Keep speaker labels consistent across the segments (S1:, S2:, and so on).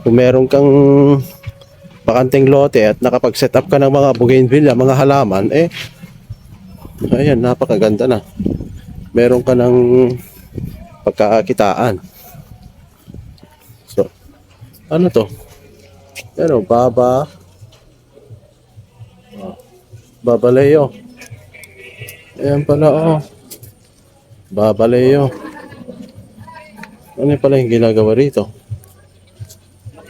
S1: Kung meron kang bakanteng lote at nakapag-set up ka ng mga bougainvillea, mga halaman, ayan, napakaganda na. Meron ka ng pagkakakitaan. So, ano to? Ano, Babaleo. Ayan pala, oh. Babaleo. Ano pala yung ginagawa rito?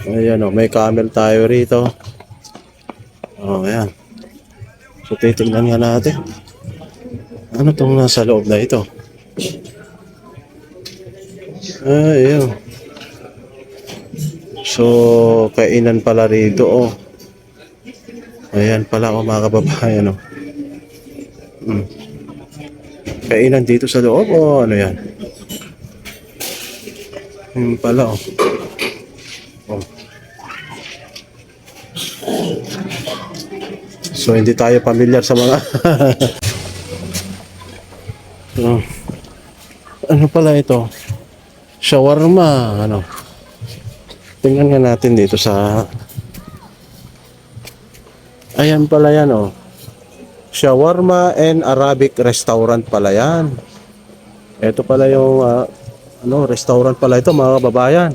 S1: Ayan, oh, may camel tayo rito. Oh, ayan. So, titignan nga natin. Ano tong nasa loob na ito? Ayun. So, kainan pala rito, oh. Ayan pala, oh, mga kababayan, oh. Kainan dito sa loob, oh, ano yan? Pala, oh. Oh. So, hindi tayo pamilyar sa mga... So, ano pala ito? Shawarma, ano? Tingnan nga natin dito sa... Ayan pala yan, oh. Shawarma and Arabic restaurant pala yan. Ito pala yung restaurant pala ito, mga kababayan.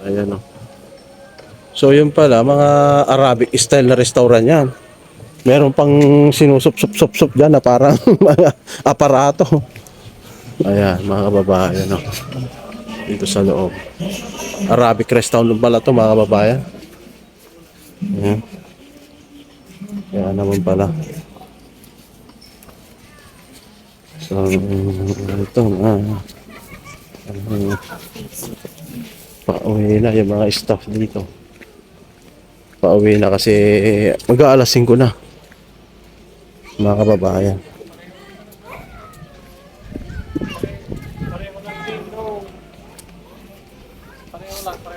S1: Ayan, oh. So yun pala, mga Arabic style na restaurant yan. Meron pang sinusup-sup-sup-sup dyan na parang mga aparato. Ayan, mga kababayan, oh. Dito sa loob. Arabic restaurant pala ito, mga kababayan. Ayan. Kaya naman pala. So, ito pauwi na yung mga staff dito. Pauwi na kasi mag-aalas 5 na, mga kababayan.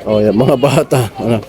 S1: Oh, yung mga bata, ano?